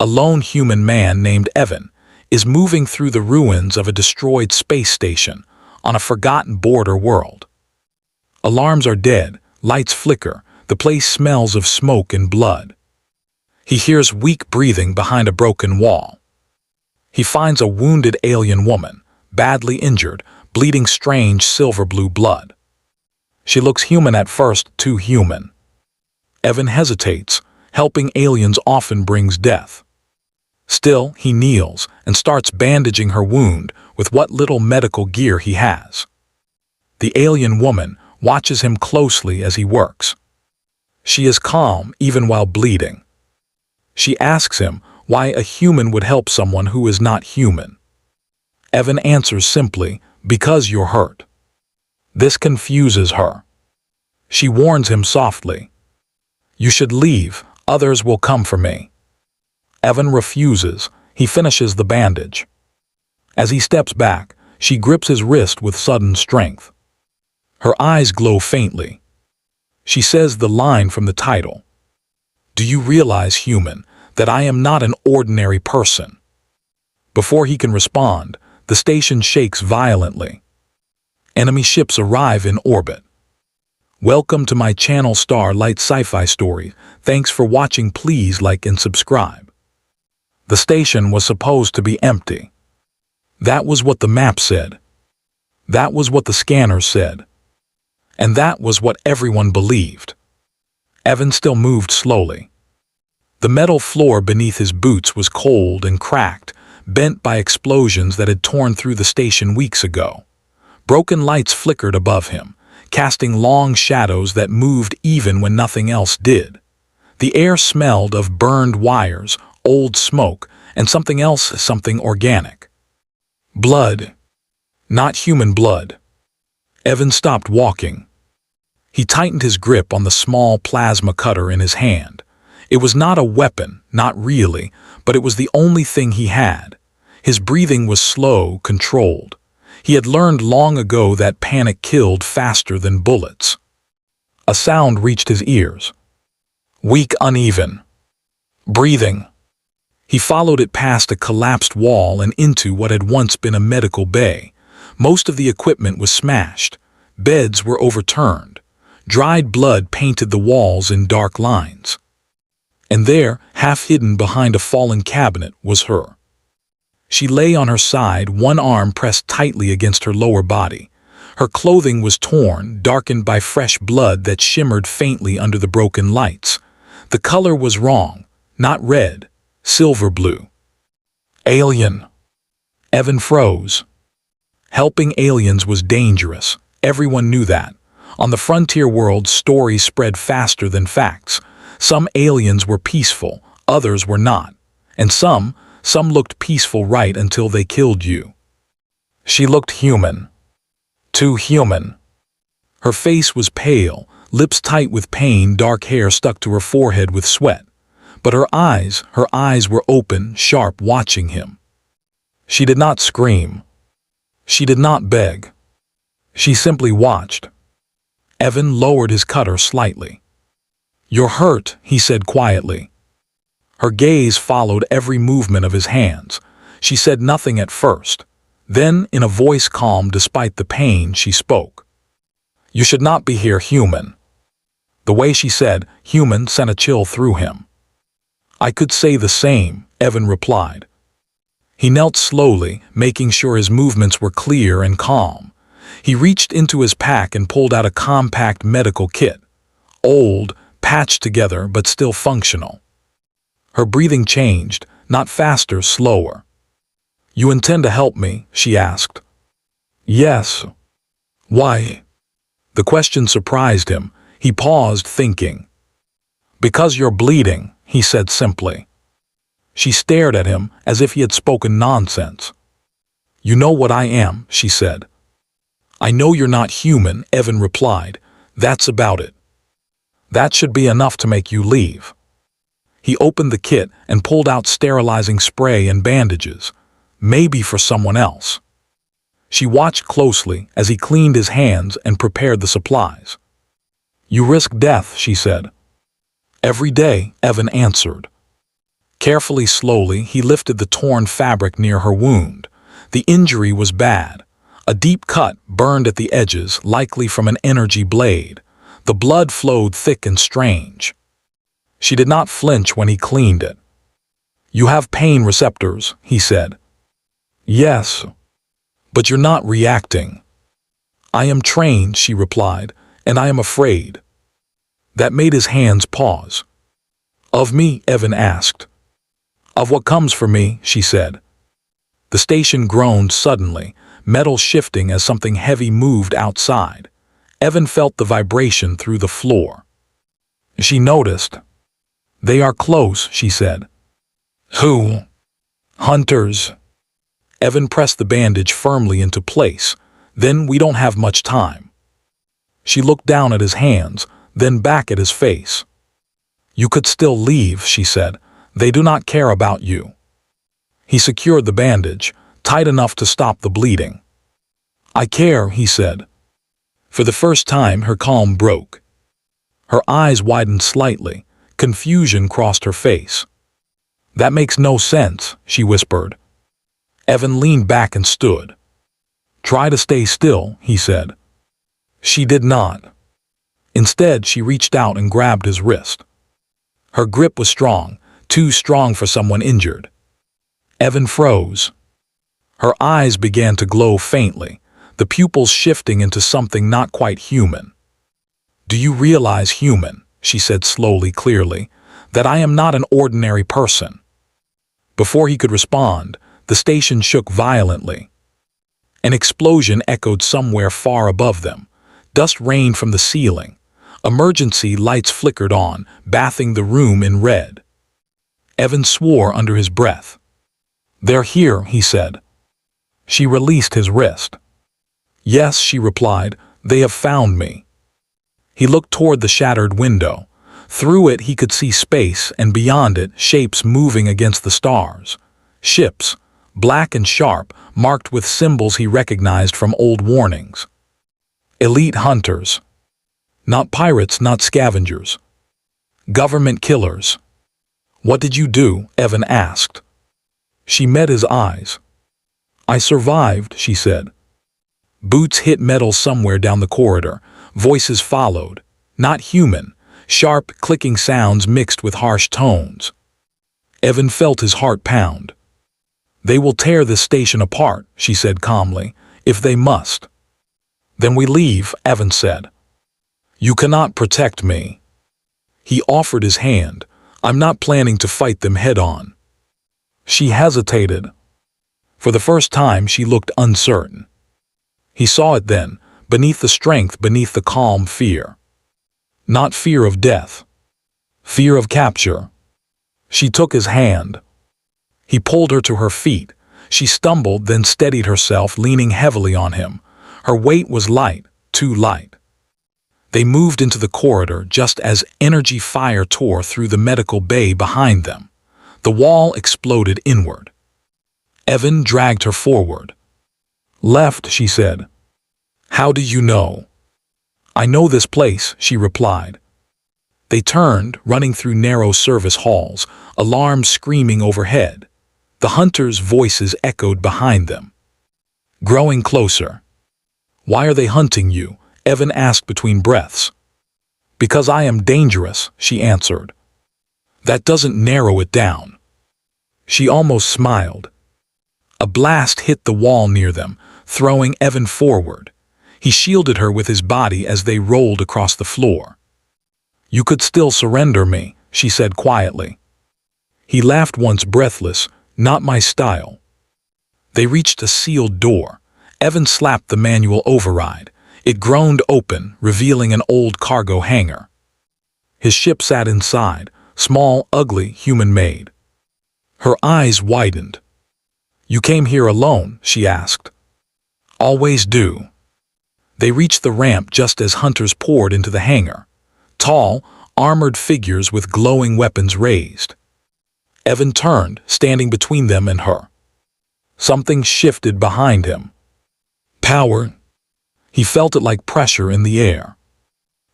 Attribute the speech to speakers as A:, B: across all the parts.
A: A lone human man named Evan is moving through the ruins of a destroyed space station on a forgotten border world. Alarms are dead, lights flicker, the place smells of smoke and blood. He hears weak breathing behind a broken wall. He finds a wounded alien woman, badly injured, bleeding strange silver-blue blood. She looks human at first, too human. Evan hesitates. Helping aliens often brings death. Still, he kneels and starts bandaging her wound with what little medical gear he has. The alien woman watches him closely as he works. She is calm even while bleeding. She asks him why a human would help someone who is not human. Evan answers simply, "Because you're hurt." This confuses her. She warns him softly, "You should leave. Others will come for me." Evan refuses. He finishes the bandage. As he steps back, she grips his wrist with sudden strength. Her eyes glow faintly. She says the line from the title, "Do you realize, human, that I am not an ordinary person?" Before he can respond, the station shakes violently. Enemy ships arrive in orbit. Welcome to my channel Starlight Sci-Fi Stories. Thanks for watching. Please like and subscribe. The station was supposed to be empty. That was what the map said. That was what the scanners said. And that was what everyone believed. Evan still moved slowly. The metal floor beneath his boots was cold and cracked, bent by explosions that had torn through the station weeks ago. Broken lights flickered above him, casting long shadows that moved even when nothing else did. The air smelled of burned wires, old smoke, and something else, something organic. Blood. Not human blood. Evan stopped walking. He tightened his grip on the small plasma cutter in his hand. It was not a weapon, not really, but it was the only thing he had. His breathing was slow, controlled. He had learned long ago that panic killed faster than bullets. A sound reached his ears. Weak, uneven. Breathing. He followed it past a collapsed wall and into what had once been a medical bay. Most of the equipment was smashed. Beds were overturned. Dried blood painted the walls in dark lines. And there, half hidden behind a fallen cabinet, was her. She lay on her side, one arm pressed tightly against her lower body. Her clothing was torn, darkened by fresh blood that shimmered faintly under the broken lights. The color was wrong, not red, silver blue. Alien. Evan froze. Helping aliens was dangerous. Everyone knew that. On the frontier world, stories spread faster than facts. Some aliens were peaceful, others were not. And some looked peaceful right until they killed you. She looked human. Too human. Her face was pale, lips tight with pain, dark hair stuck to her forehead with sweat. But her eyes were open, sharp, watching him. She did not scream. She did not beg. She simply watched. Evan lowered his cutter slightly. "You're hurt," he said quietly. Her gaze followed every movement of his hands. She said nothing at first. Then, in a voice calm despite the pain, she spoke. "You should not be here, human." The way she said human sent a chill through him. "I could say the same," Evan replied. He knelt slowly, making sure his movements were clear and calm. He reached into his pack and pulled out a compact medical kit. Old, patched together, but still functional. Her breathing changed, not faster, slower. "You intend to help me?" she asked. "Yes." "Why?" The question surprised him. He paused, thinking. "Because you're bleeding," he said simply. She stared at him as if he had spoken nonsense. "You know what I am," she said. "I know you're not human," Evan replied. "That's about it. That should be enough to make you leave." He opened the kit and pulled out sterilizing spray and bandages, maybe for someone else. She watched closely as he cleaned his hands and prepared the supplies. "You risk death," she said. "Every day," Evan answered. Carefully, slowly, he lifted the torn fabric near her wound. The injury was bad. A deep cut burned at the edges, likely from an energy blade. The blood flowed thick and strange. She did not flinch when he cleaned it. "You have pain receptors," he said. "Yes, but you're not reacting." "I am trained," she replied, "and I am afraid." That made his hands pause. "Of me?" Evan asked. "Of what comes for me," she said. The station groaned suddenly, metal shifting as something heavy moved outside. Evan felt the vibration through the floor. She noticed. "They are close," she said. "Who?" "Hunters." Evan pressed the bandage firmly into place. "Then we don't have much time." She looked down at his hands, then back at his face. "You could still leave," she said. "They do not care about you." He secured the bandage, tight enough to stop the bleeding. "I care," he said. For the first time, her calm broke. Her eyes widened slightly. Confusion crossed her face. "That makes no sense," she whispered. Evan leaned back and stood. "Try to stay still," he said. She did not. Instead, she reached out and grabbed his wrist. Her grip was strong, too strong for someone injured. Evan froze. Her eyes began to glow faintly, the pupils shifting into something not quite human. "Do you realize, human," she said slowly, clearly, "that I am not an ordinary person?" Before he could respond, the station shook violently. An explosion echoed somewhere far above them. Dust rained from the ceiling. Emergency lights flickered on, bathing the room in red. Evan swore under his breath. "They're here," he said. She released his wrist. "Yes," she replied, "they have found me." He looked toward the shattered window. Through it he could see space, and beyond it, shapes moving against the stars. Ships, black and sharp, marked with symbols he recognized from old warnings. Elite hunters. Not pirates, not scavengers. Government killers. "What did you do?" Evan asked. She met his eyes. "I survived," she said. Boots hit metal somewhere down the corridor. Voices followed. Not human. Sharp, clicking sounds mixed with harsh tones. Evan felt his heart pound. "They will tear this station apart," she said calmly, "if they must." "Then we leave," Evan said. "You cannot protect me." He offered his hand. "I'm not planning to fight them head-on." She hesitated. For the first time, she looked uncertain. He saw it then, beneath the strength, beneath the calm fear. Not fear of death. Fear of capture. She took his hand. He pulled her to her feet. She stumbled, then steadied herself, leaning heavily on him. Her weight was light, too light. They moved into the corridor just as energy fire tore through the medical bay behind them. The wall exploded inward. Evan dragged her forward. "Left," she said. "How do you know?" "I know this place," she replied. They turned, running through narrow service halls, alarms screaming overhead. The hunters' voices echoed behind them. Growing closer. "Why are they hunting you?" Evan asked between breaths. "Because I am dangerous," she answered. "That doesn't narrow it down." She almost smiled. A blast hit the wall near them, throwing Evan forward. He shielded her with his body as they rolled across the floor. "You could still surrender me," she said quietly. He laughed once, breathless. "Not my style." They reached a sealed door. Evan slapped the manual override. It groaned open, revealing an old cargo hangar. His ship sat inside, small, ugly, human-made. Her eyes widened. "You came here alone?" she asked. "Always do." They reached the ramp just as hunters poured into the hangar. Tall, armored figures with glowing weapons raised. Evan turned, standing between them and her. Something shifted behind him. Power. He felt it like pressure in the air.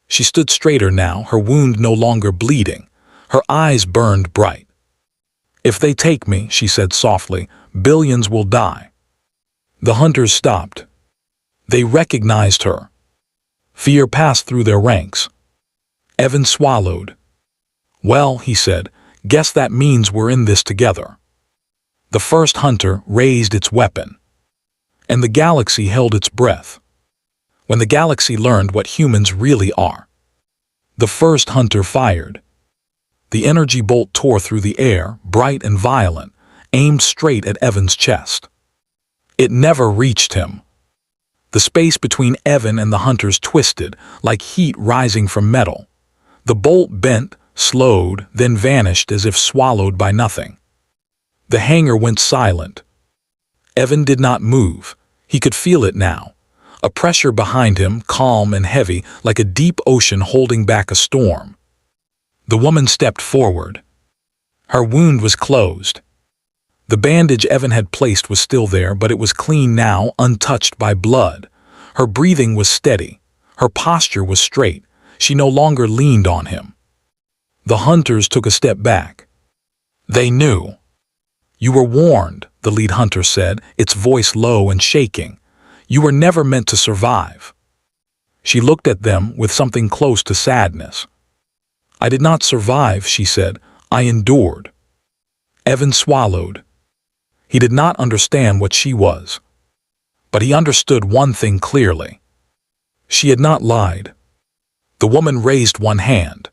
A: She stood straighter now, her wound no longer bleeding. Her eyes burned bright. "If they take me," she said softly, "billions will die." The hunters stopped. They recognized her. Fear passed through their ranks. Evan swallowed. "Well," he said, "guess that means we're in this together." The first hunter raised its weapon, and the galaxy held its breath. When the galaxy learned what humans really are, the first hunter fired. The energy bolt tore through the air, bright and violent, aimed straight at Evan's chest. It never reached him. The space between Evan and the hunters twisted, like heat rising from metal. The bolt bent, slowed, then vanished as if swallowed by nothing. The hangar went silent. Evan did not move. He could feel it now. A pressure behind him, calm and heavy, like a deep ocean holding back a storm. The woman stepped forward. Her wound was closed. The bandage Evan had placed was still there, but it was clean now, untouched by blood. Her breathing was steady. Her posture was straight. She no longer leaned on him. The hunters took a step back. They knew. "You were warned," the lead hunter said, its voice low and shaking. "You were never meant to survive." She looked at them with something close to sadness. "I did not survive," she said. "I endured." Evan swallowed. He did not understand what she was. But he understood one thing clearly. She had not lied. The woman raised one hand.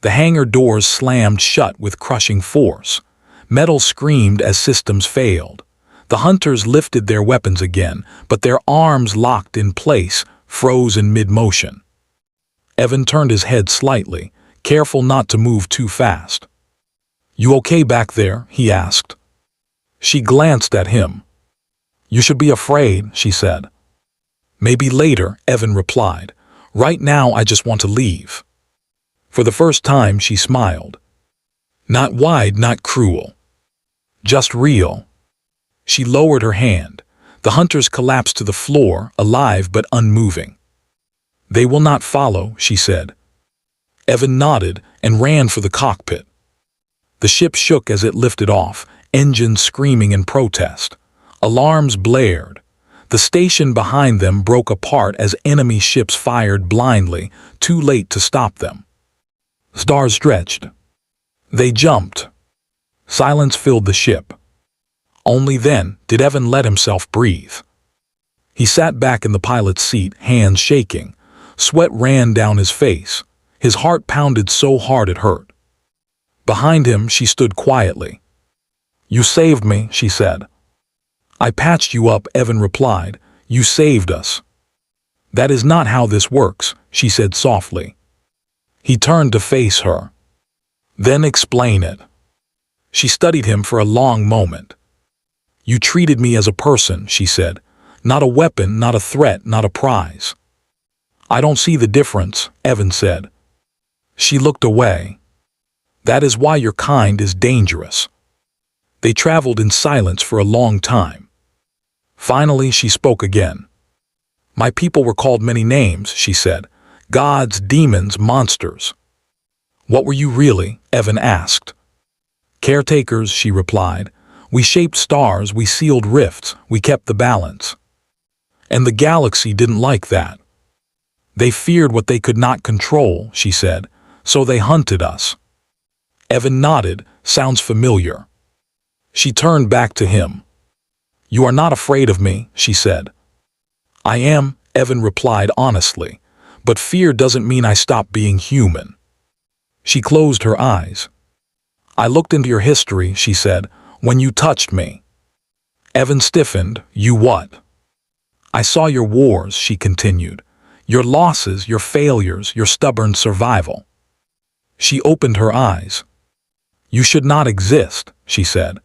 A: The hangar doors slammed shut with crushing force. Metal screamed as systems failed. The hunters lifted their weapons again, but their arms locked in place, froze in mid-motion. Evan turned his head slightly, careful not to move too fast. "You okay back there?" he asked. She glanced at him. "You should be afraid," she said. "Maybe later," Evan replied. "Right now I just want to leave." For the first time she smiled. Not wide, not cruel. Just real. She lowered her hand. The hunters collapsed to the floor, alive but unmoving. "They will not follow," she said. Evan nodded and ran for the cockpit. The ship shook as it lifted off, engines screaming in protest. Alarms blared. The station behind them broke apart as enemy ships fired blindly, too late to stop them. Stars stretched. They jumped. Silence filled the ship. Only then did Evan let himself breathe. He sat back in the pilot's seat, hands shaking. Sweat ran down his face. His heart pounded so hard it hurt. Behind him, she stood quietly. "You saved me," she said. "I patched you up," Evan replied. "You saved us." "That is not how this works," she said softly. He turned to face her. "Then explain it." She studied him for a long moment. "You treated me as a person," she said. "Not a weapon, not a threat, not a prize." "I don't see the difference," Evan said. She looked away. "That is why your kind is dangerous." They traveled in silence for a long time. Finally, she spoke again. "My people were called many names," she said. "Gods, demons, monsters." "What were you really?" Evan asked. "Caretakers," she replied. "We shaped stars, we sealed rifts, we kept the balance." And the galaxy didn't like that. "They feared what they could not control," she said, "so they hunted us." Evan nodded. "Sounds familiar." She turned back to him. "You are not afraid of me," she said. "I am," Evan replied honestly, "but fear doesn't mean I stop being human." She closed her eyes. "I looked into your history," she said, "when you touched me." Evan stiffened. "You what?" "I saw your wars," she continued. "Your losses, your failures, your stubborn survival." She opened her eyes. "You should not exist," she said.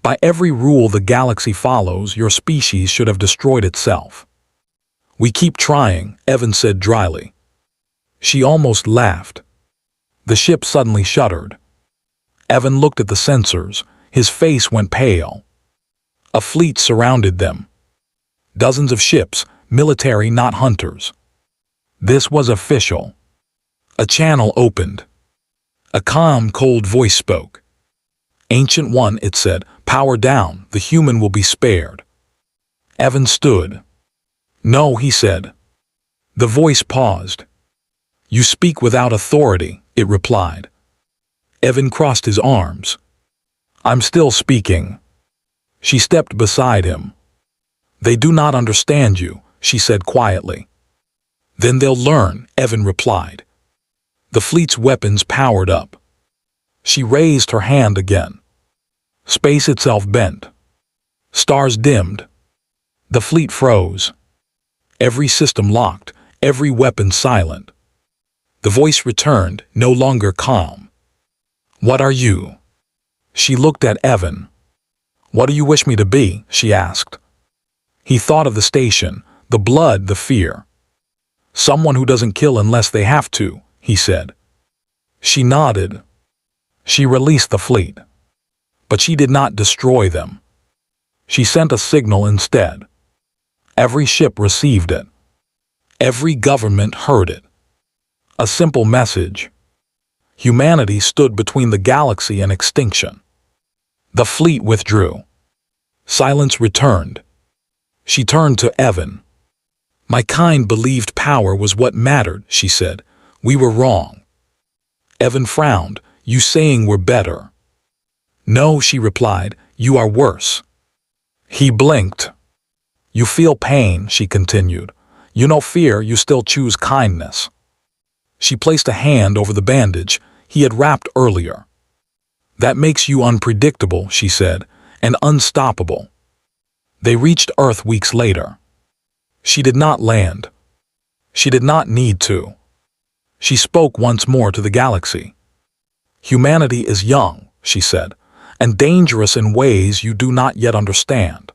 A: "By every rule the galaxy follows, your species should have destroyed itself." "We keep trying," Evan said dryly. She almost laughed. The ship suddenly shuddered. Evan looked at the sensors. His face went pale. A fleet surrounded them. Dozens of ships, military, not hunters. This was official. A channel opened. A calm, cold voice spoke. Ancient One, it said, power down, the human will be spared. Evan stood. No, he said. The voice paused. You speak without authority, it replied. Evan crossed his arms. I'm still speaking. She stepped beside him. They do not understand you, she said quietly. Then they'll learn, Evan replied. The fleet's weapons powered up. She raised her hand again. Space itself bent. Stars dimmed. The fleet froze. Every system locked, every weapon silent. The voice returned, no longer calm. What are you? She looked at Evan. What do you wish me to be? She asked. He thought of the station, the blood, the fear. Someone who doesn't kill unless they have to, he said. She nodded. She released the fleet. But she did not destroy them. She sent a signal instead. Every ship received it. Every government heard it. A simple message. Humanity stood between the galaxy and extinction. The fleet withdrew. Silence returned. She turned to Evan. My kind believed power was what mattered, she said. We were wrong. Evan frowned. You saying we're better? No, she replied. You are worse. He blinked. You feel pain, she continued. You know fear, you still choose kindness. She placed a hand over the bandage he had wrapped earlier. That makes you unpredictable, she said, and unstoppable. They reached Earth weeks later. She did not land. She did not need to. She spoke once more to the galaxy. Humanity is young, she said, and dangerous in ways you do not yet understand.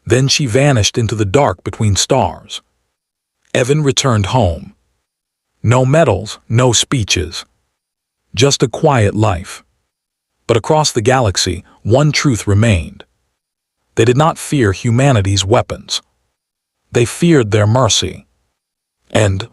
A: Then she vanished into the dark between stars. Evan returned home. No medals, no speeches. Just a quiet life. But across the galaxy, one truth remained. They did not fear humanity's weapons. They feared their mercy. And